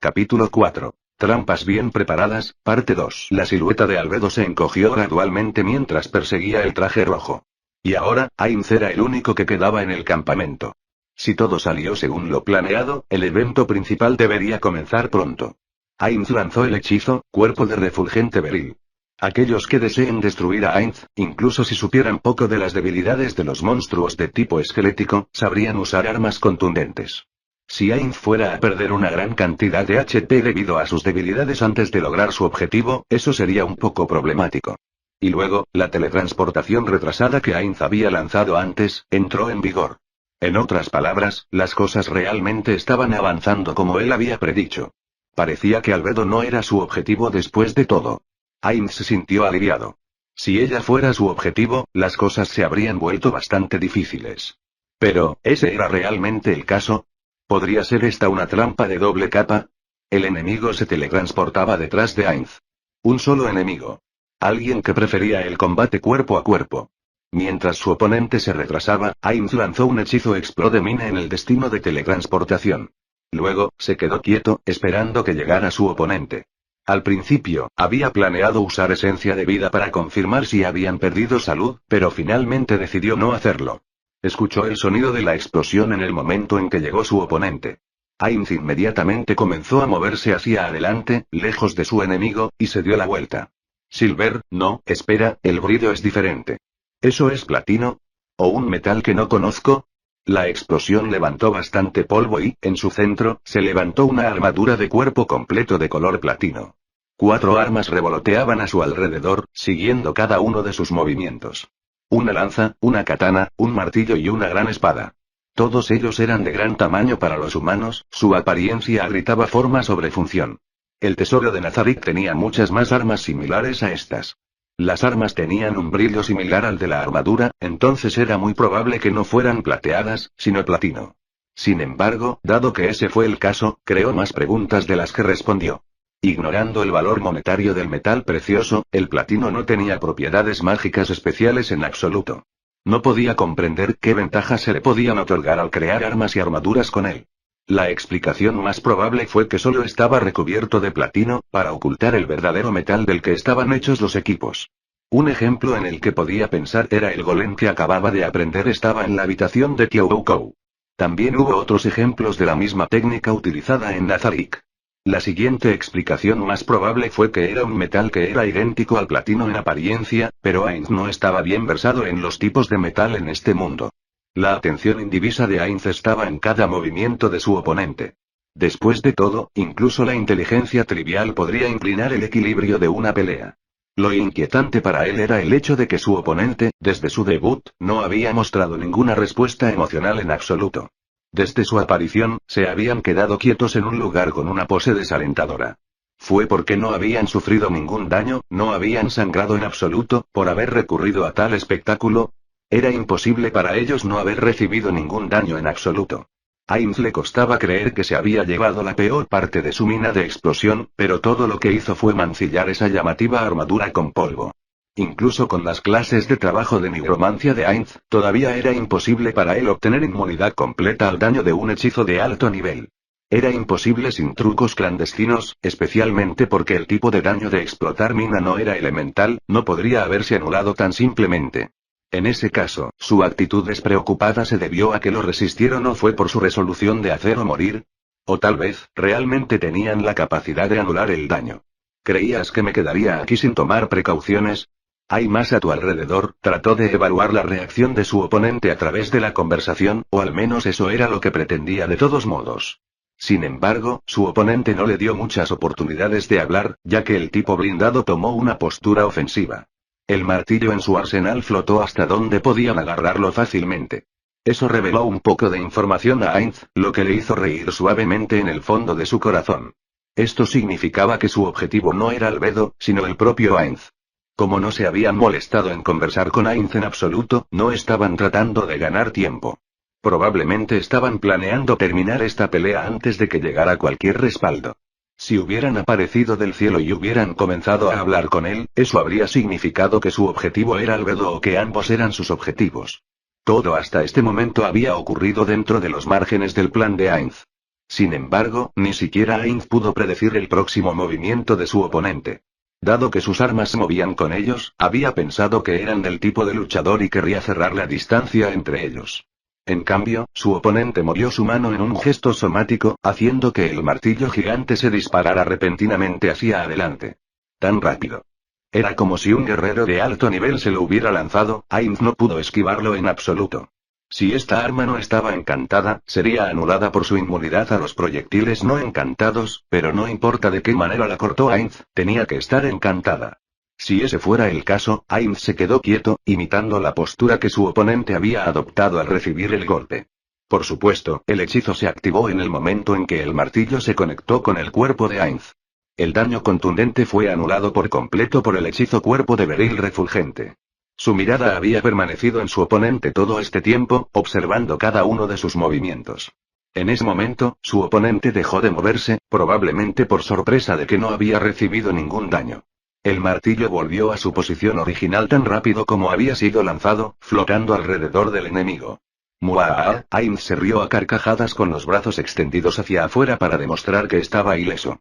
Capítulo 4. Trampas bien preparadas, parte 2. La silueta de Albedo se encogió gradualmente mientras perseguía el traje rojo. Y ahora, Ainz era el único que quedaba en el campamento. Si todo salió según lo planeado, el evento principal debería comenzar pronto. Ainz lanzó el hechizo, cuerpo de refulgente beril. Aquellos que deseen destruir a Ainz, incluso si supieran poco de las debilidades de los monstruos de tipo esquelético, sabrían usar armas contundentes. Si Ainz fuera a perder una gran cantidad de HP debido a sus debilidades antes de lograr su objetivo, eso sería un poco problemático. Y luego, la teletransportación retrasada que Ainz había lanzado antes, entró en vigor. En otras palabras, las cosas realmente estaban avanzando como él había predicho. Parecía que Albedo no era su objetivo después de todo. Ainz se sintió aliviado. Si ella fuera su objetivo, las cosas se habrían vuelto bastante difíciles. Pero, ¿ese era realmente el caso? ¿Podría ser esta una trampa de doble capa? El enemigo se teletransportaba detrás de Ainz. Un solo enemigo. Alguien que prefería el combate cuerpo a cuerpo. Mientras su oponente se retrasaba, Ainz lanzó un hechizo Explode Mine en el destino de teletransportación. Luego, se quedó quieto, esperando que llegara su oponente. Al principio, había planeado usar esencia de vida para confirmar si habían perdido salud, pero finalmente decidió no hacerlo. Escuchó el sonido de la explosión en el momento en que llegó su oponente. Ainz inmediatamente comenzó a moverse hacia adelante, lejos de su enemigo, y se dio la vuelta. Silver, no, espera, el brillo es diferente. ¿Eso es platino? ¿O un metal que no conozco? La explosión levantó bastante polvo y, en su centro, se levantó una armadura de cuerpo completo de color platino. 4 armas revoloteaban a su alrededor, siguiendo cada uno de sus movimientos. Una lanza, una katana, un martillo y una gran espada. Todos ellos eran de gran tamaño para los humanos, su apariencia gritaba forma sobre función. El tesoro de Nazarick tenía muchas más armas similares a estas. Las armas tenían un brillo similar al de la armadura, entonces era muy probable que no fueran plateadas, sino platino. Sin embargo, dado que ese fue el caso, creó más preguntas de las que respondió. Ignorando el valor monetario del metal precioso, el platino no tenía propiedades mágicas especiales en absoluto. No podía comprender qué ventajas se le podían otorgar al crear armas y armaduras con él. La explicación más probable fue que solo estaba recubierto de platino, para ocultar el verdadero metal del que estaban hechos los equipos. Un ejemplo en el que podía pensar era el golem que acababa de aprender estaba en la habitación de Kyoukou. También hubo otros ejemplos de la misma técnica utilizada en Nazarick. La siguiente explicación más probable fue que era un metal que era idéntico al platino en apariencia, pero Ainz no estaba bien versado en los tipos de metal en este mundo. La atención indivisa de Ainz estaba en cada movimiento de su oponente. Después de todo, incluso la inteligencia trivial podría inclinar el equilibrio de una pelea. Lo inquietante para él era el hecho de que su oponente, desde su debut, no había mostrado ninguna respuesta emocional en absoluto. Desde su aparición, se habían quedado quietos en un lugar con una pose desalentadora. Fue porque no habían sufrido ningún daño, no habían sangrado en absoluto, por haber recurrido a tal espectáculo. Era imposible para ellos no haber recibido ningún daño en absoluto. A Ainz le costaba creer que se había llevado la peor parte de su mina de explosión, pero todo lo que hizo fue mancillar esa llamativa armadura con polvo. Incluso con las clases de trabajo de nigromancia de Ainz, todavía era imposible para él obtener inmunidad completa al daño de un hechizo de alto nivel. Era imposible sin trucos clandestinos, especialmente porque el tipo de daño de explotar mina no era elemental, no podría haberse anulado tan simplemente. En ese caso, su actitud despreocupada se debió a que lo resistieron o fue por su resolución de hacer o morir. O tal vez, realmente tenían la capacidad de anular el daño. ¿Creías que me quedaría aquí sin tomar precauciones? ¿Hay más a tu alrededor? Trató de evaluar la reacción de su oponente a través de la conversación, o al menos eso era lo que pretendía de todos modos. Sin embargo, su oponente no le dio muchas oportunidades de hablar, ya que el tipo blindado tomó una postura ofensiva. El martillo en su arsenal flotó hasta donde podían agarrarlo fácilmente. Eso reveló un poco de información a Ainz, lo que le hizo reír suavemente en el fondo de su corazón. Esto significaba que su objetivo no era Albedo, sino el propio Ainz. Como no se habían molestado en conversar con Ainz en absoluto, no estaban tratando de ganar tiempo. Probablemente estaban planeando terminar esta pelea antes de que llegara cualquier respaldo. Si hubieran aparecido del cielo y hubieran comenzado a hablar con él, eso habría significado que su objetivo era Albedo o que ambos eran sus objetivos. Todo hasta este momento había ocurrido dentro de los márgenes del plan de Ainz. Sin embargo, ni siquiera Ainz pudo predecir el próximo movimiento de su oponente. Dado que sus armas se movían con ellos, había pensado que eran del tipo de luchador y querría cerrar la distancia entre ellos. En cambio, su oponente movió su mano en un gesto somático, haciendo que el martillo gigante se disparara repentinamente hacia adelante. Tan rápido. Era como si un guerrero de alto nivel se lo hubiera lanzado. Ainz no pudo esquivarlo en absoluto. Si esta arma no estaba encantada, sería anulada por su inmunidad a los proyectiles no encantados, pero no importa de qué manera la cortó Ainz, tenía que estar encantada. Si ese fuera el caso, Ainz se quedó quieto, imitando la postura que su oponente había adoptado al recibir el golpe. Por supuesto, el hechizo se activó en el momento en que el martillo se conectó con el cuerpo de Ainz. El daño contundente fue anulado por completo por el hechizo cuerpo de Beryl refulgente. Su mirada había permanecido en su oponente todo este tiempo, observando cada uno de sus movimientos. En ese momento, su oponente dejó de moverse, probablemente por sorpresa de que no había recibido ningún daño. El martillo volvió a su posición original tan rápido como había sido lanzado, flotando alrededor del enemigo. Muaa, Ainz se rió a carcajadas con los brazos extendidos hacia afuera para demostrar que estaba ileso.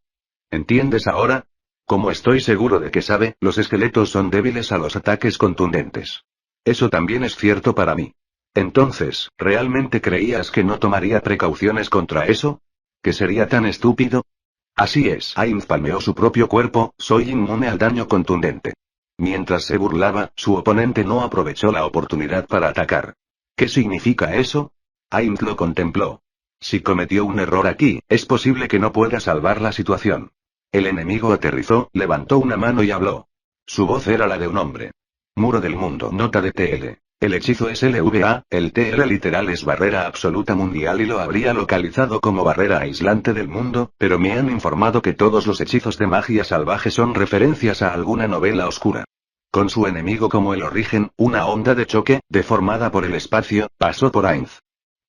¿Entiendes ahora? Como estoy seguro de que sabe, los esqueletos son débiles a los ataques contundentes. Eso también es cierto para mí. Entonces, ¿realmente creías que no tomaría precauciones contra eso? ¿Que sería tan estúpido? Así es. Ainz palmeó su propio cuerpo, soy inmune al daño contundente. Mientras se burlaba, su oponente no aprovechó la oportunidad para atacar. ¿Qué significa eso? Ainz lo contempló. Si cometió un error aquí, es posible que no pueda salvar la situación. El enemigo aterrizó, levantó una mano y habló. Su voz era la de un hombre. Muro del mundo. Nota de TL. El hechizo es LVA, el TL literal es barrera absoluta mundial y lo habría localizado como barrera aislante del mundo, pero me han informado que todos los hechizos de magia salvaje son referencias a alguna novela oscura. Con su enemigo como el origen, una onda de choque, deformada por el espacio, pasó por Ainz.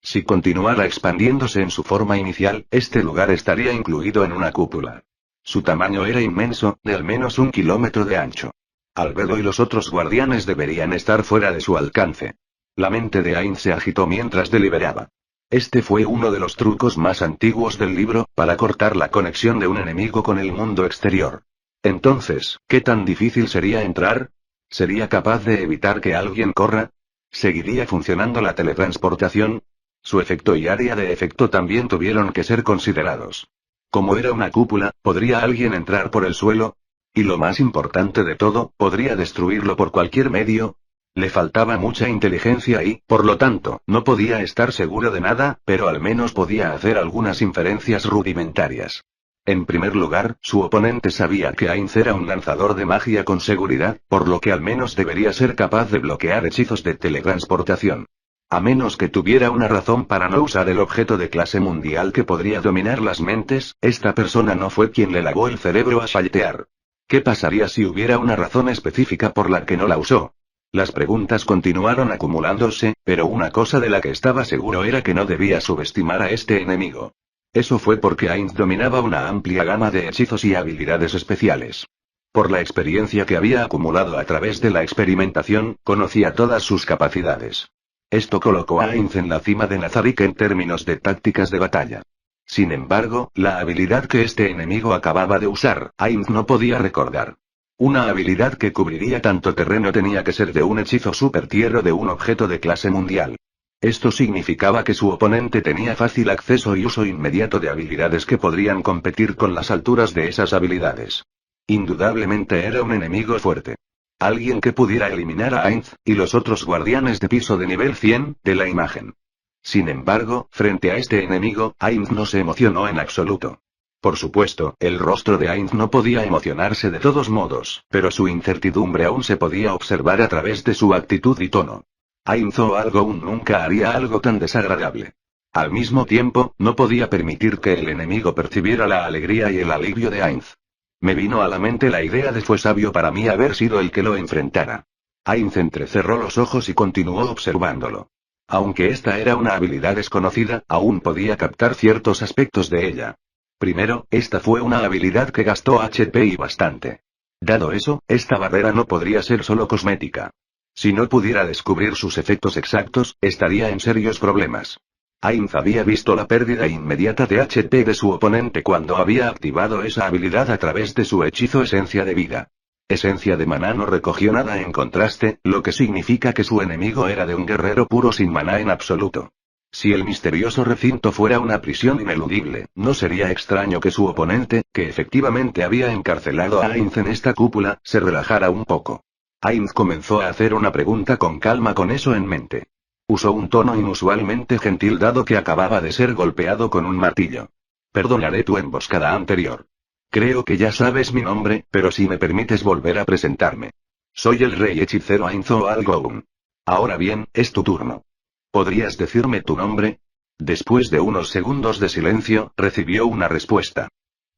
Si continuara expandiéndose en su forma inicial, este lugar estaría incluido en una cúpula. Su tamaño era inmenso, de al menos 1 kilómetro de ancho. Albedo y los otros guardianes deberían estar fuera de su alcance. La mente de Ainz se agitó mientras deliberaba. Este fue uno de los trucos más antiguos del libro, para cortar la conexión de un enemigo con el mundo exterior. Entonces, ¿qué tan difícil sería entrar? ¿Sería capaz de evitar que alguien corra? ¿Seguiría funcionando la teletransportación? Su efecto y área de efecto también tuvieron que ser considerados. Como era una cúpula, ¿podría alguien entrar por el suelo? Y lo más importante de todo, ¿podría destruirlo por cualquier medio? Le faltaba mucha inteligencia y, por lo tanto, no podía estar seguro de nada, pero al menos podía hacer algunas inferencias rudimentarias. En primer lugar, su oponente sabía que Ainz era un lanzador de magia con seguridad, por lo que al menos debería ser capaz de bloquear hechizos de teletransportación. A menos que tuviera una razón para no usar el objeto de clase mundial que podría dominar las mentes, esta persona no fue quien le lavó el cerebro a Shaltear. ¿Qué pasaría si hubiera una razón específica por la que no la usó? Las preguntas continuaron acumulándose, pero una cosa de la que estaba seguro era que no debía subestimar a este enemigo. Eso fue porque Ainz dominaba una amplia gama de hechizos y habilidades especiales. Por la experiencia que había acumulado a través de la experimentación, conocía todas sus capacidades. Esto colocó a Ainz en la cima de Nazarick en términos de tácticas de batalla. Sin embargo, la habilidad que este enemigo acababa de usar, Ainz no podía recordar. Una habilidad que cubriría tanto terreno tenía que ser de un hechizo super tier o de un objeto de clase mundial. Esto significaba que su oponente tenía fácil acceso y uso inmediato de habilidades que podrían competir con las alturas de esas habilidades. Indudablemente era un enemigo fuerte. Alguien que pudiera eliminar a Ainz, y los otros guardianes de piso de nivel 100, de la imagen. Sin embargo, frente a este enemigo, Ainz no se emocionó en absoluto. Por supuesto, el rostro de Ainz no podía emocionarse de todos modos, pero su incertidumbre aún se podía observar a través de su actitud y tono. Ainz o algo nunca haría algo tan desagradable. Al mismo tiempo, no podía permitir que el enemigo percibiera la alegría y el alivio de Ainz. Me vino a la mente la idea de fue sabio para mí haber sido el que lo enfrentara. Ainz entrecerró los ojos y continuó observándolo. Aunque esta era una habilidad desconocida, aún podía captar ciertos aspectos de ella. Primero, esta fue una habilidad que gastó HP y bastante. Dado eso, esta barrera no podría ser solo cosmética. Si no pudiera descubrir sus efectos exactos, estaría en serios problemas. Ainz había visto la pérdida inmediata de HP de su oponente cuando había activado esa habilidad a través de su hechizo Esencia de Vida. Esencia de maná no recogió nada en contraste, lo que significa que su enemigo era de un guerrero puro sin maná en absoluto. Si el misterioso recinto fuera una prisión ineludible, no sería extraño que su oponente, que efectivamente había encarcelado a Ainz en esta cúpula, se relajara un poco. Ainz comenzó a hacer una pregunta con calma con eso en mente. Usó un tono inusualmente gentil dado que acababa de ser golpeado con un martillo. Perdonaré tu emboscada anterior. Creo que ya sabes mi nombre, pero si me permites volver a presentarme. Soy el rey hechicero Ainz Algoun. Ahora bien, es tu turno. ¿Podrías decirme tu nombre? Después de unos segundos de silencio, recibió una respuesta.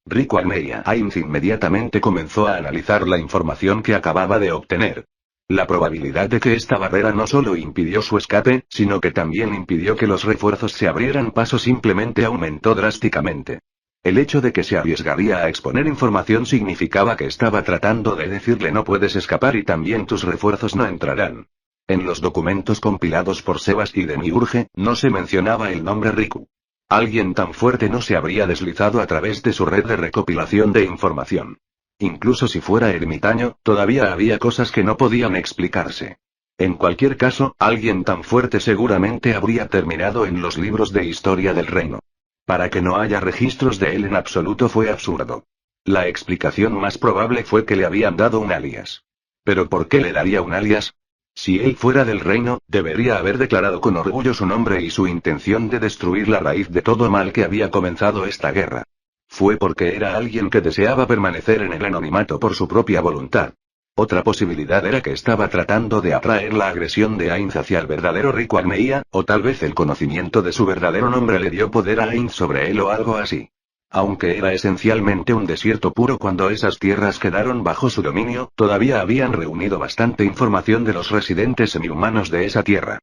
Riku Almeida. Ainz inmediatamente comenzó a analizar la información que acababa de obtener. La probabilidad de que esta barrera no solo impidió su escape, sino que también impidió que los refuerzos se abrieran paso simplemente aumentó drásticamente. El hecho de que se arriesgaría a exponer información significaba que estaba tratando de decirle no puedes escapar y también tus refuerzos no entrarán. En los documentos compilados por Sebas y Demiurge, no se mencionaba el nombre Riku. Alguien tan fuerte no se habría deslizado a través de su red de recopilación de información. Incluso si fuera ermitaño, todavía había cosas que no podían explicarse. En cualquier caso, alguien tan fuerte seguramente habría terminado en los libros de historia del reino. Para que no haya registros de él en absoluto fue absurdo. La explicación más probable fue que le habían dado un alias. ¿Pero por qué le daría un alias? Si él fuera del reino, debería haber declarado con orgullo su nombre y su intención de destruir la raíz de todo mal que había comenzado esta guerra. Fue porque era alguien que deseaba permanecer en el anonimato por su propia voluntad. Otra posibilidad era que estaba tratando de atraer la agresión de Ainz hacia el verdadero Riku Almeida, o tal vez el conocimiento de su verdadero nombre le dio poder a Ainz sobre él o algo así. Aunque era esencialmente un desierto puro cuando esas tierras quedaron bajo su dominio, todavía habían reunido bastante información de los residentes semihumanos de esa tierra.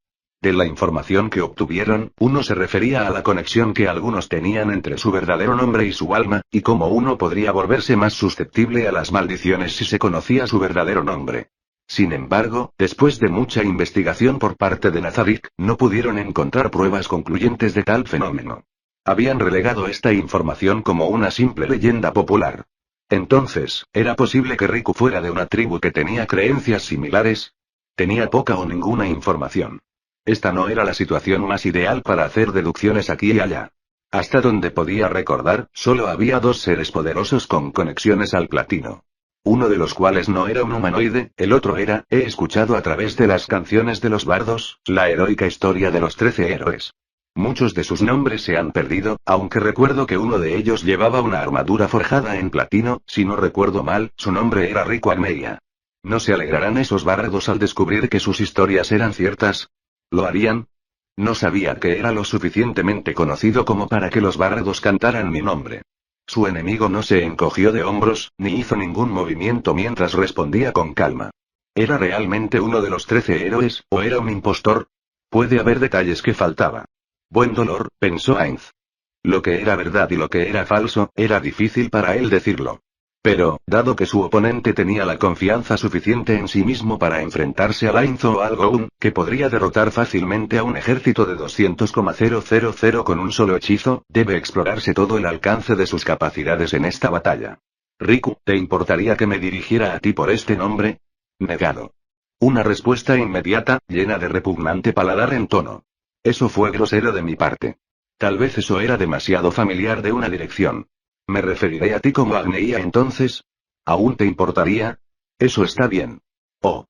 De la información que obtuvieron, uno se refería a la conexión que algunos tenían entre su verdadero nombre y su alma, y cómo uno podría volverse más susceptible a las maldiciones si se conocía su verdadero nombre. Sin embargo, después de mucha investigación por parte de Nazarick, no pudieron encontrar pruebas concluyentes de tal fenómeno. Habían relegado esta información como una simple leyenda popular. Entonces, ¿era posible que Riku fuera de una tribu que tenía creencias similares? Tenía poca o ninguna información. Esta no era la situación más ideal para hacer deducciones aquí y allá. Hasta donde podía recordar, solo había dos seres poderosos con conexiones al platino. Uno de los cuales no era un humanoide, el otro era, he escuchado a través de las canciones de los bardos, la heroica historia de los 13 héroes. Muchos de sus nombres se han perdido, aunque recuerdo que uno de ellos llevaba una armadura forjada en platino, si no recuerdo mal, su nombre era Riku Almeida. ¿No se alegrarán esos bardos al descubrir que sus historias eran ciertas? ¿Lo harían? No sabía que era lo suficientemente conocido como para que los bardos cantaran mi nombre. Su enemigo no se encogió de hombros, ni hizo ningún movimiento mientras respondía con calma. ¿Era realmente uno de los 13 héroes, o era un impostor? Puede haber detalles que faltaba. Buen dolor, pensó Ainz. Lo que era verdad y lo que era falso, era difícil para él decirlo. Pero, dado que su oponente tenía la confianza suficiente en sí mismo para enfrentarse a Ainz o Algoun, que podría derrotar fácilmente a un ejército de 200,000 con un solo hechizo, debe explorarse todo el alcance de sus capacidades en esta batalla. Riku, ¿te importaría que me dirigiera a ti por este nombre? Negado. Una respuesta inmediata, llena de repugnante paladar en tono. Eso fue grosero de mi parte. Tal vez eso era demasiado familiar de una dirección. ¿Me referiré a ti como Agneia entonces? ¿Aún te importaría? Eso está bien. Oh.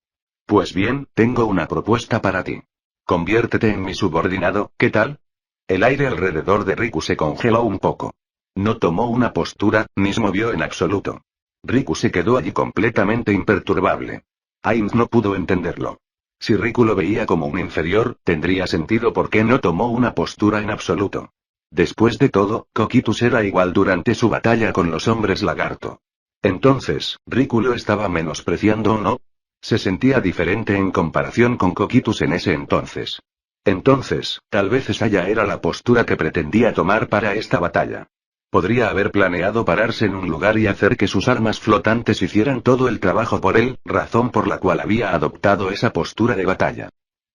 Pues bien, tengo una propuesta para ti. Conviértete en mi subordinado, ¿qué tal? El aire alrededor de Riku se congeló un poco. No tomó una postura, ni se movió en absoluto. Riku se quedó allí completamente imperturbable. Ainz no pudo entenderlo. Si Riku lo veía como un inferior, tendría sentido por qué no tomó una postura en absoluto. Después de todo, Coquitus era igual durante su batalla con los hombres lagarto. Entonces, ¿Riku lo estaba menospreciando o no? Se sentía diferente en comparación con Coquitus en ese entonces. Entonces, tal vez esa ya era la postura que pretendía tomar para esta batalla. Podría haber planeado pararse en un lugar y hacer que sus armas flotantes hicieran todo el trabajo por él, razón por la cual había adoptado esa postura de batalla.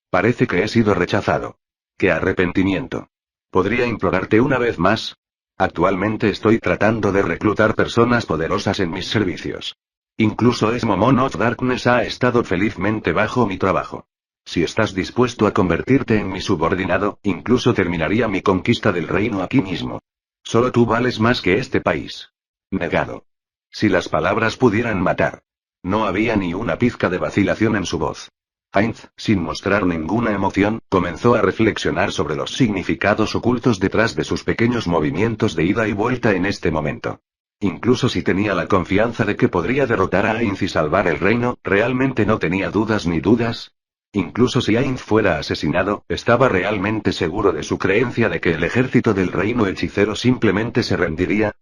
Parece que he sido rechazado. ¡Qué arrepentimiento! ¿Podría implorarte una vez más? Actualmente estoy tratando de reclutar personas poderosas en mis servicios. Incluso Esmomon of Darkness ha estado felizmente bajo mi trabajo. Si estás dispuesto a convertirte en mi subordinado, incluso terminaría mi conquista del reino aquí mismo. Solo tú vales más que este país. Negado. Si las palabras pudieran matar. No había ni una pizca de vacilación en su voz. Ainz, sin mostrar ninguna emoción, comenzó a reflexionar sobre los significados ocultos detrás de sus pequeños movimientos de ida y vuelta en este momento. Incluso si tenía la confianza de que podría derrotar a Ainz y salvar el reino, ¿realmente no tenía dudas ni dudas? Incluso si Ainz fuera asesinado, ¿estaba realmente seguro de su creencia de que el ejército del reino hechicero simplemente se rendiría?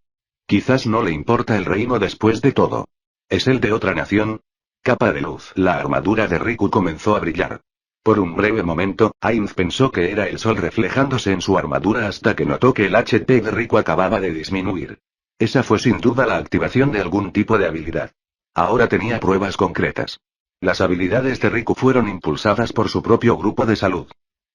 Quizás no le importa el reino después de todo. ¿Es el de otra nación? Capa de luz. La armadura de Riku comenzó a brillar. Por un breve momento, Ainz pensó que era el sol reflejándose en su armadura hasta que notó que el HP de Riku acababa de disminuir. Esa fue sin duda la activación de algún tipo de habilidad. Ahora tenía pruebas concretas. Las habilidades de Riku fueron impulsadas por su propio grupo de salud.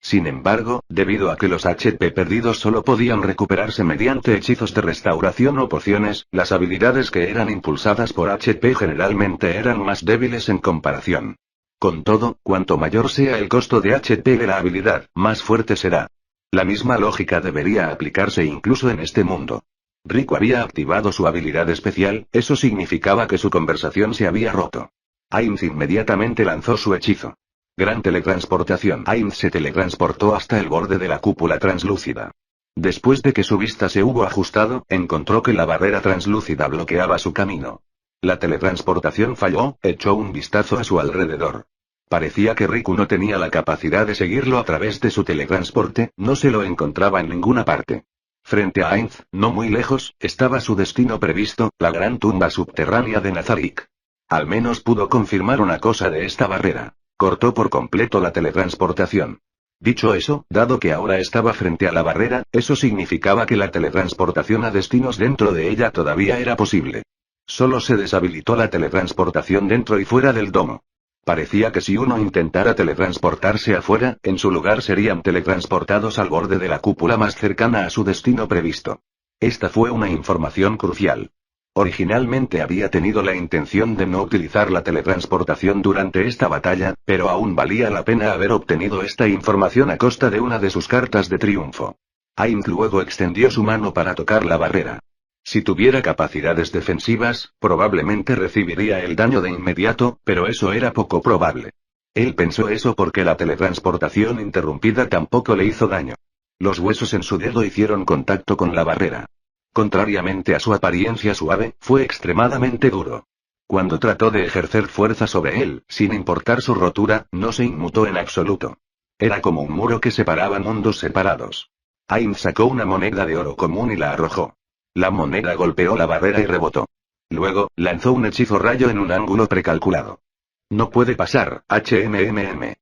Sin embargo, debido a que los HP perdidos solo podían recuperarse mediante hechizos de restauración o pociones, las habilidades que eran impulsadas por HP generalmente eran más débiles en comparación. Con todo, cuanto mayor sea el costo de HP de la habilidad, más fuerte será. La misma lógica debería aplicarse incluso en este mundo. Riku había activado su habilidad especial, eso significaba que su conversación se había roto. Ainz inmediatamente lanzó su hechizo. Gran teletransportación. Ainz se teletransportó hasta el borde de la cúpula translúcida. Después de que su vista se hubo ajustado, encontró que la barrera translúcida bloqueaba su camino. La teletransportación falló, echó un vistazo a su alrededor. Parecía que Riku no tenía la capacidad de seguirlo a través de su teletransporte, no se lo encontraba en ninguna parte. Frente a Ainz, no muy lejos, estaba su destino previsto, la gran tumba subterránea de Nazarik. Al menos pudo confirmar una cosa de esta barrera. Cortó por completo la teletransportación. Dicho eso, dado que ahora estaba frente a la barrera, eso significaba que la teletransportación a destinos dentro de ella todavía era posible. Solo se deshabilitó la teletransportación dentro y fuera del domo. Parecía que si uno intentara teletransportarse afuera, en su lugar serían teletransportados al borde de la cúpula más cercana a su destino previsto. Esta fue una información crucial. Originalmente había tenido la intención de no utilizar la teletransportación durante esta batalla, pero aún valía la pena haber obtenido esta información a costa de una de sus cartas de triunfo. Ainz luego extendió su mano para tocar la barrera. Si tuviera capacidades defensivas, probablemente recibiría el daño de inmediato, pero eso era poco probable. Él pensó eso porque la teletransportación interrumpida tampoco le hizo daño. Los huesos en su dedo hicieron contacto con la barrera. Contrariamente a su apariencia suave, fue extremadamente duro. Cuando trató de ejercer fuerza sobre él, sin importar su rotura, no se inmutó en absoluto. Era como un muro que separaba mundos separados. Ainz sacó una moneda de oro común y la arrojó. La moneda golpeó la barrera y rebotó. Luego, lanzó un hechizo rayo en un ángulo precalculado. No puede pasar, HMMM.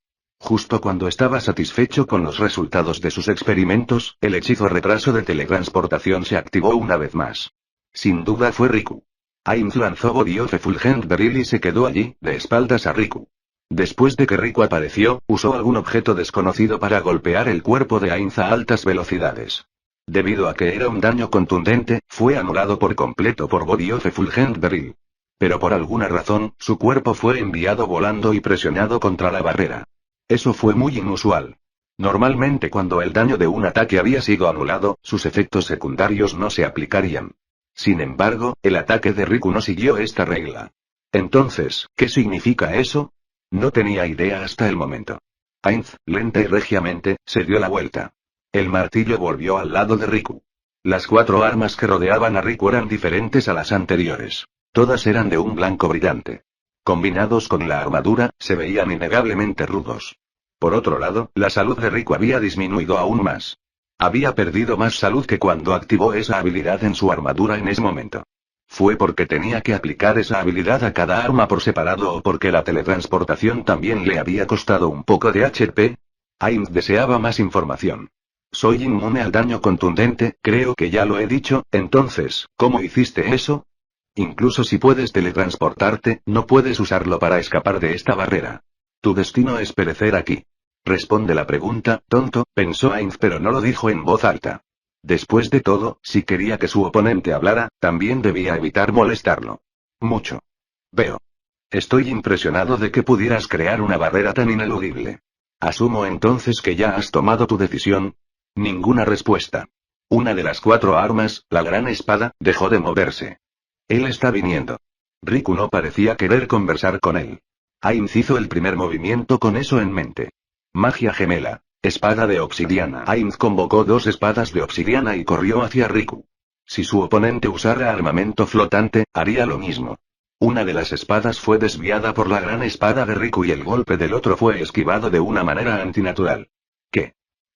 Justo cuando estaba satisfecho con los resultados de sus experimentos, el hechizo retraso de teletransportación se activó una vez más. Sin duda fue Riku. Ainz lanzó Body of Effulgent Beryl y se quedó allí, de espaldas a Riku. Después de que Riku apareció, usó algún objeto desconocido para golpear el cuerpo de Ainz a altas velocidades. Debido a que era un daño contundente, fue anulado por completo por Body of Effulgent Beryl. Pero por alguna razón, su cuerpo fue enviado volando y presionado contra la barrera. Eso fue muy inusual. Normalmente cuando el daño de un ataque había sido anulado, sus efectos secundarios no se aplicarían. Sin embargo, el ataque de Riku no siguió esta regla. Entonces, ¿qué significa eso? No tenía idea hasta el momento. Ainz, lenta y regiamente, se dio la vuelta. El martillo volvió al lado de Riku. Las 4 armas que rodeaban a Riku eran diferentes a las anteriores. Todas eran de un blanco brillante. Combinados con la armadura, se veían innegablemente rudos. Por otro lado, la salud de Riku había disminuido aún más. Había perdido más salud que cuando activó esa habilidad en su armadura en ese momento. ¿Fue porque tenía que aplicar esa habilidad a cada arma por separado o porque la teletransportación también le había costado un poco de HP? Ainz deseaba más información. Soy inmune al daño contundente, creo que ya lo he dicho, entonces, ¿cómo hiciste eso? Incluso si puedes teletransportarte, no puedes usarlo para escapar de esta barrera. Tu destino es perecer aquí. Responde la pregunta, tonto, pensó Ainz, pero no lo dijo en voz alta. Después de todo, si quería que su oponente hablara, también debía evitar molestarlo. Mucho. Veo. Estoy impresionado de que pudieras crear una barrera tan ineludible. Asumo entonces que ya has tomado tu decisión. Ninguna respuesta. Una de las 4 armas, la gran espada, dejó de moverse. Él está viniendo. Riku no parecía querer conversar con él. Ainz hizo el primer movimiento con eso en mente. Magia gemela. Espada de obsidiana. Ainz convocó 2 espadas de obsidiana y corrió hacia Riku. Si su oponente usara armamento flotante, haría lo mismo. Una de las espadas fue desviada por la gran espada de Riku y el golpe del otro fue esquivado de una manera antinatural. ¿Qué?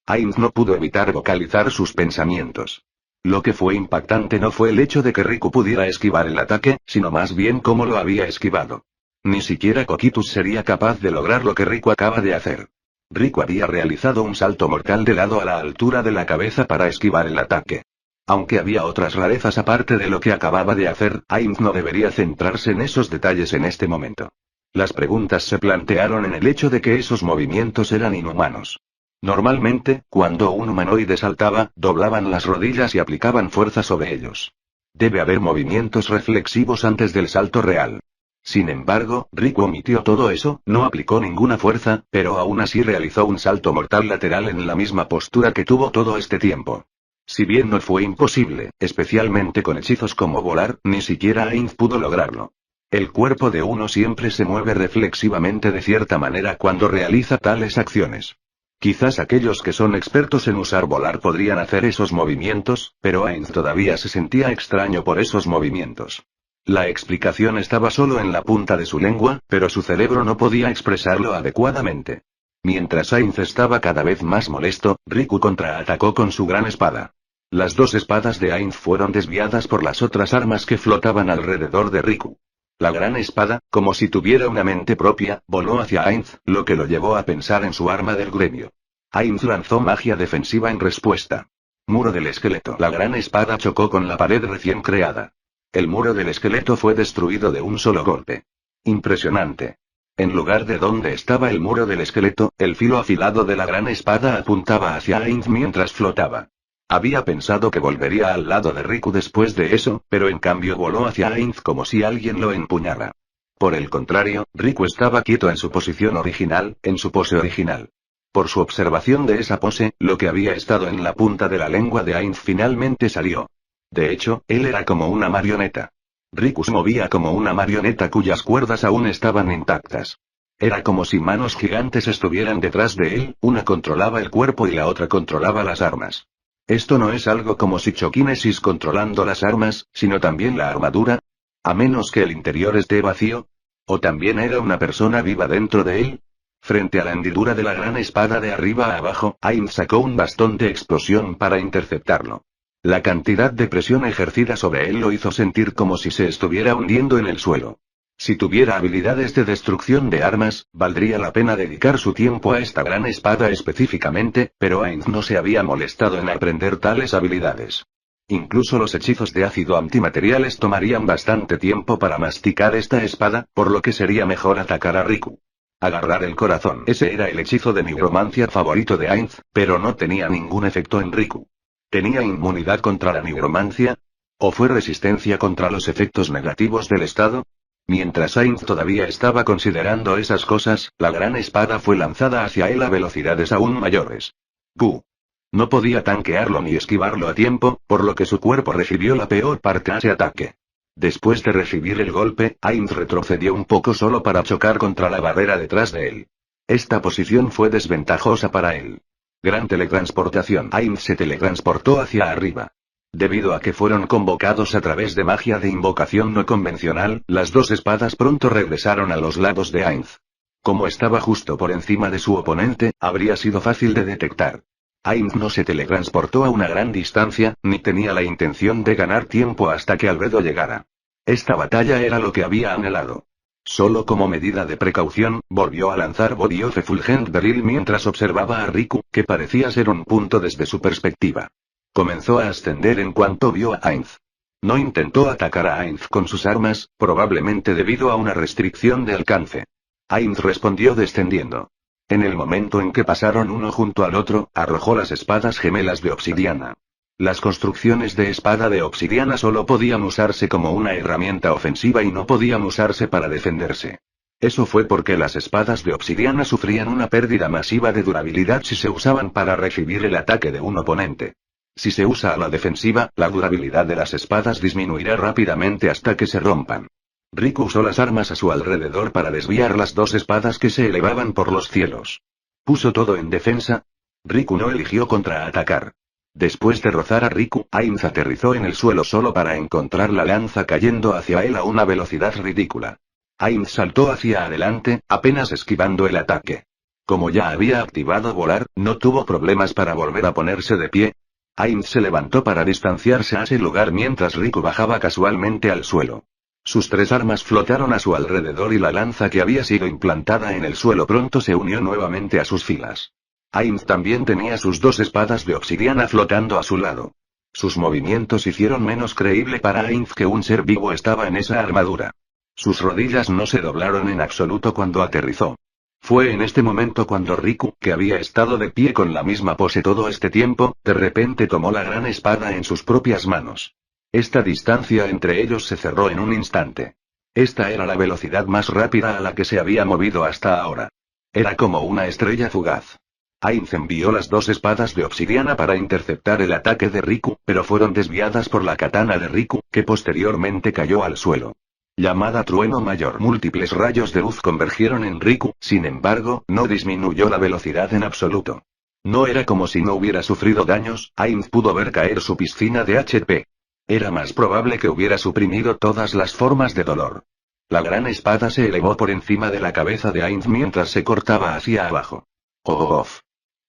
Ainz no pudo evitar vocalizar sus pensamientos. Lo que fue impactante no fue el hecho de que Riku pudiera esquivar el ataque, sino más bien cómo lo había esquivado. Ni siquiera Kokitus sería capaz de lograr lo que Riku acaba de hacer. Riku había realizado un salto mortal de lado a la altura de la cabeza para esquivar el ataque. Aunque había otras rarezas aparte de lo que acababa de hacer, Ainz no debería centrarse en esos detalles en este momento. Las preguntas se plantearon en el hecho de que esos movimientos eran inhumanos. Normalmente, cuando un humanoide saltaba, doblaban las rodillas y aplicaban fuerza sobre ellos. Debe haber movimientos reflexivos antes del salto real. Sin embargo, Riku omitió todo eso, no aplicó ninguna fuerza, pero aún así realizó un salto mortal lateral en la misma postura que tuvo todo este tiempo. Si bien no fue imposible, especialmente con hechizos como volar, ni siquiera Ainz pudo lograrlo. El cuerpo de uno siempre se mueve reflexivamente de cierta manera cuando realiza tales acciones. Quizás aquellos que son expertos en usar volar podrían hacer esos movimientos, pero Ainz todavía se sentía extraño por esos movimientos. La explicación estaba solo en la punta de su lengua, pero su cerebro no podía expresarlo adecuadamente. Mientras Ainz estaba cada vez más molesto, Riku contraatacó con su gran espada. Las 2 espadas de Ainz fueron desviadas por las otras armas que flotaban alrededor de Riku. La gran espada, como si tuviera una mente propia, voló hacia Ainz, lo que lo llevó a pensar en su arma del gremio. Ainz lanzó magia defensiva en respuesta. Muro del esqueleto. La gran espada chocó con la pared recién creada. El muro del esqueleto fue destruido de un solo golpe. Impresionante. En lugar de donde estaba el muro del esqueleto, el filo afilado de la gran espada apuntaba hacia Ainz mientras flotaba. Había pensado que volvería al lado de Riku después de eso, pero en cambio voló hacia Ainz como si alguien lo empuñara. Por el contrario, Riku estaba quieto en su posición original, en su pose original. Por su observación de esa pose, lo que había estado en la punta de la lengua de Ainz finalmente salió. De hecho, él era como una marioneta. Riku se movía como una marioneta cuyas cuerdas aún estaban intactas. Era como si manos gigantes estuvieran detrás de él, una controlaba el cuerpo y la otra controlaba las armas. Esto no es algo como psicoquinesis controlando las armas, sino también la armadura. A menos que el interior esté vacío. ¿O también era una persona viva dentro de él? Frente a la hendidura de la gran espada de arriba a abajo, Ainz sacó un bastón de explosión para interceptarlo. La cantidad de presión ejercida sobre él lo hizo sentir como si se estuviera hundiendo en el suelo. Si tuviera habilidades de destrucción de armas, valdría la pena dedicar su tiempo a esta gran espada específicamente, pero Ainz no se había molestado en aprender tales habilidades. Incluso los hechizos de ácido antimateriales tomarían bastante tiempo para masticar esta espada, por lo que sería mejor atacar a Riku. Agarrar el corazón. Ese era el hechizo de nigromancia favorito de Ainz, pero no tenía ningún efecto en Riku. ¿Tenía inmunidad contra la nigromancia? ¿O fue resistencia contra los efectos negativos del estado? Mientras Ainz todavía estaba considerando esas cosas, la gran espada fue lanzada hacia él a velocidades aún mayores. ¡Gu! No podía tanquearlo ni esquivarlo a tiempo, por lo que su cuerpo recibió la peor parte de ese ataque. Después de recibir el golpe, Ainz retrocedió un poco solo para chocar contra la barrera detrás de él. Esta posición fue desventajosa para él. Gran teletransportación. Ainz se teletransportó hacia arriba. Debido a que fueron convocados a través de magia de invocación no convencional, las 2 espadas pronto regresaron a los lados de Ainz. Como estaba justo por encima de su oponente, habría sido fácil de detectar. Ainz no se teletransportó a una gran distancia, ni tenía la intención de ganar tiempo hasta que Albedo llegara. Esta batalla era lo que había anhelado. Solo como medida de precaución, volvió a lanzar Body of Effulgent Beryl mientras observaba a Riku, que parecía ser un punto desde su perspectiva. Comenzó a ascender en cuanto vio a Ainz. No intentó atacar a Ainz con sus armas, probablemente debido a una restricción de alcance. Ainz respondió descendiendo. En el momento en que pasaron uno junto al otro, arrojó las espadas gemelas de obsidiana. Las construcciones de espada de obsidiana solo podían usarse como una herramienta ofensiva y no podían usarse para defenderse. Eso fue porque las espadas de obsidiana sufrían una pérdida masiva de durabilidad si se usaban para recibir el ataque de un oponente. Si se usa a la defensiva, la durabilidad de las espadas disminuirá rápidamente hasta que se rompan. Riku usó las armas a su alrededor para desviar las dos espadas que se elevaban por los cielos. ¿Puso todo en defensa? Riku no eligió contraatacar. Después de rozar a Riku, Ainz aterrizó en el suelo solo para encontrar la lanza cayendo hacia él a una velocidad ridícula. Ainz saltó hacia adelante, apenas esquivando el ataque. Como ya había activado volar, no tuvo problemas para volver a ponerse de pie. Ainz se levantó para distanciarse a ese lugar mientras Riku bajaba casualmente al suelo. Sus tres armas flotaron a su alrededor y la lanza que había sido implantada en el suelo pronto se unió nuevamente a sus filas. Ainz también tenía sus dos espadas de obsidiana flotando a su lado. Sus movimientos hicieron menos creíble para Ainz que un ser vivo estaba en esa armadura. Sus rodillas no se doblaron en absoluto cuando aterrizó. Fue en este momento cuando Riku, que había estado de pie con la misma pose todo este tiempo, de repente tomó la gran espada en sus propias manos. Esta distancia entre ellos se cerró en un instante. Esta era la velocidad más rápida a la que se había movido hasta ahora. Era como una estrella fugaz. Ainz envió las dos espadas de obsidiana para interceptar el ataque de Riku, pero fueron desviadas por la katana de Riku, que posteriormente cayó al suelo. Llamada trueno mayor. Múltiples rayos de luz convergieron en Riku, sin embargo, no disminuyó la velocidad en absoluto. No era como si no hubiera sufrido daños, Ainz pudo ver caer su piscina de HP. Era más probable que hubiera suprimido todas las formas de dolor. La gran espada se elevó por encima de la cabeza de Ainz mientras se cortaba hacia abajo. ¡Off!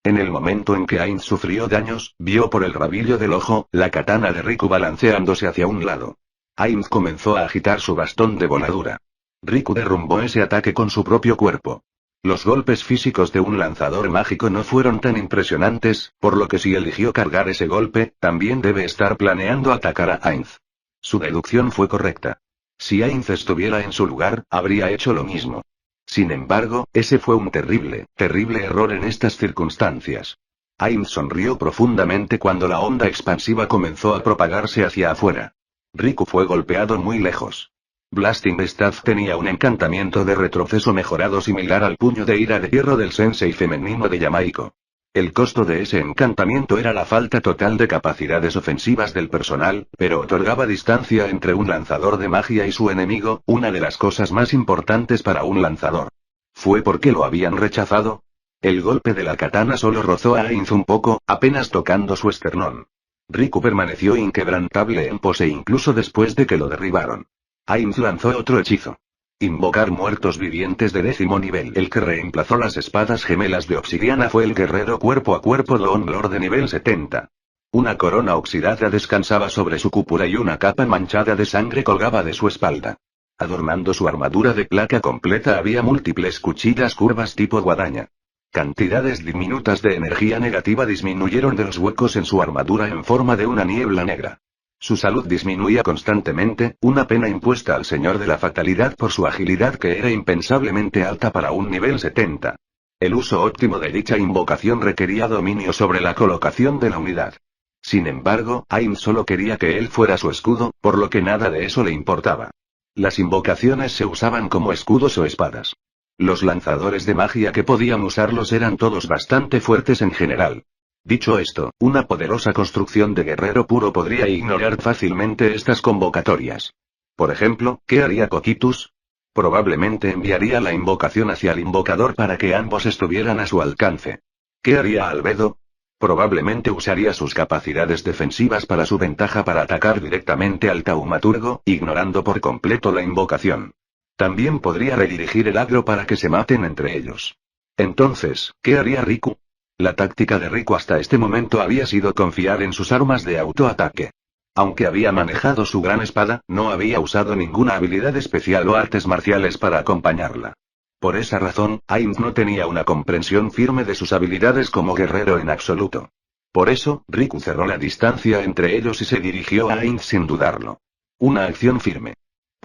En el momento en que Ainz sufrió daños, vio por el rabillo del ojo, la katana de Riku balanceándose hacia un lado. Ainz comenzó a agitar su bastón de voladura. Riku derrumbó ese ataque con su propio cuerpo. Los golpes físicos de un lanzador mágico no fueron tan impresionantes, por lo que si eligió cargar ese golpe, también debe estar planeando atacar a Ainz. Su deducción fue correcta. Si Ainz estuviera en su lugar, habría hecho lo mismo. Sin embargo, ese fue un terrible, terrible error en estas circunstancias. Ainz sonrió profundamente cuando la onda expansiva comenzó a propagarse hacia afuera. Riku fue golpeado muy lejos. Blasting Staff tenía un encantamiento de retroceso mejorado similar al puño de ira de hierro del sensei femenino de Yamaiko. El costo de ese encantamiento era la falta total de capacidades ofensivas del personal, pero otorgaba distancia entre un lanzador de magia y su enemigo, una de las cosas más importantes para un lanzador. ¿Fue porque lo habían rechazado? El golpe de la katana solo rozó a Ainz un poco, apenas tocando su esternón. Riku permaneció inquebrantable en pose incluso después de que lo derribaron. Ainz lanzó otro hechizo. Invocar muertos vivientes de 10º nivel. El que reemplazó las espadas gemelas de obsidiana fue el guerrero cuerpo a cuerpo Dawn Lord de nivel 70. Una corona oxidada descansaba sobre su cúpula y una capa manchada de sangre colgaba de su espalda. Adornando su armadura de placa completa había múltiples cuchillas curvas tipo guadaña. Cantidades diminutas de energía negativa disminuyeron de los huecos en su armadura en forma de una niebla negra. Su salud disminuía constantemente, una pena impuesta al señor de la fatalidad por su agilidad que era impensablemente alta para un nivel 70. El uso óptimo de dicha invocación requería dominio sobre la colocación de la unidad. Sin embargo, Ainz solo quería que él fuera su escudo, por lo que nada de eso le importaba. Las invocaciones se usaban como escudos o espadas. Los lanzadores de magia que podían usarlos eran todos bastante fuertes en general. Dicho esto, una poderosa construcción de guerrero puro podría ignorar fácilmente estas convocatorias. Por ejemplo, ¿qué haría Coquitus? Probablemente enviaría la invocación hacia el invocador para que ambos estuvieran a su alcance. ¿Qué haría Albedo? Probablemente usaría sus capacidades defensivas para su ventaja para atacar directamente al taumaturgo, ignorando por completo la invocación. También podría redirigir el agro para que se maten entre ellos. Entonces, ¿qué haría Riku? La táctica de Riku hasta este momento había sido confiar en sus armas de autoataque. Aunque había manejado su gran espada, no había usado ninguna habilidad especial o artes marciales para acompañarla. Por esa razón, Ainz no tenía una comprensión firme de sus habilidades como guerrero en absoluto. Por eso, Riku cerró la distancia entre ellos y se dirigió a Ainz sin dudarlo. Una acción firme.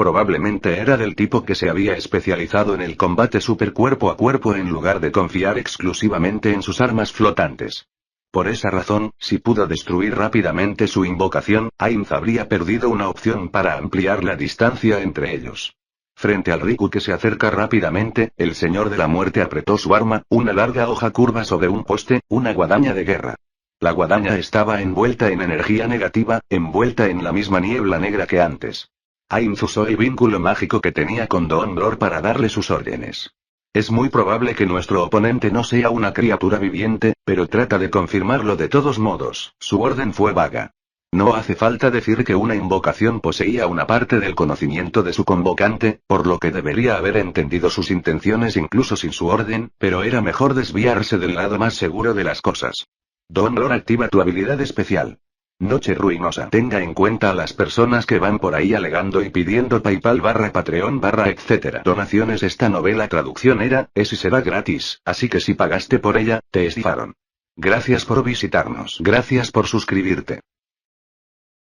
Probablemente era del tipo que se había especializado en el combate super cuerpo a cuerpo en lugar de confiar exclusivamente en sus armas flotantes. Por esa razón, si pudo destruir rápidamente su invocación, Ainz habría perdido una opción para ampliar la distancia entre ellos. Frente al Riku que se acerca rápidamente, el Señor de la Muerte apretó su arma, una larga hoja curva sobre un poste, una guadaña de guerra. La guadaña estaba envuelta en energía negativa, envuelta en la misma niebla negra que antes. Ainz usó el vínculo mágico que tenía con Don Glor para darle sus órdenes. Es muy probable que nuestro oponente no sea una criatura viviente, pero trata de confirmarlo de todos modos. Su orden fue vaga. No hace falta decir que una invocación poseía una parte del conocimiento de su convocante, por lo que debería haber entendido sus intenciones incluso sin su orden, pero era mejor desviarse del lado más seguro de las cosas. Don Glor, activa tu habilidad especial. Noche ruinosa. Tenga en cuenta a las personas que van por ahí alegando y pidiendo PayPal/Patreon/ etc. donaciones. Esta novela traducción era, es y será gratis, así que si pagaste por ella, te estifaron. Gracias por visitarnos. Gracias por suscribirte.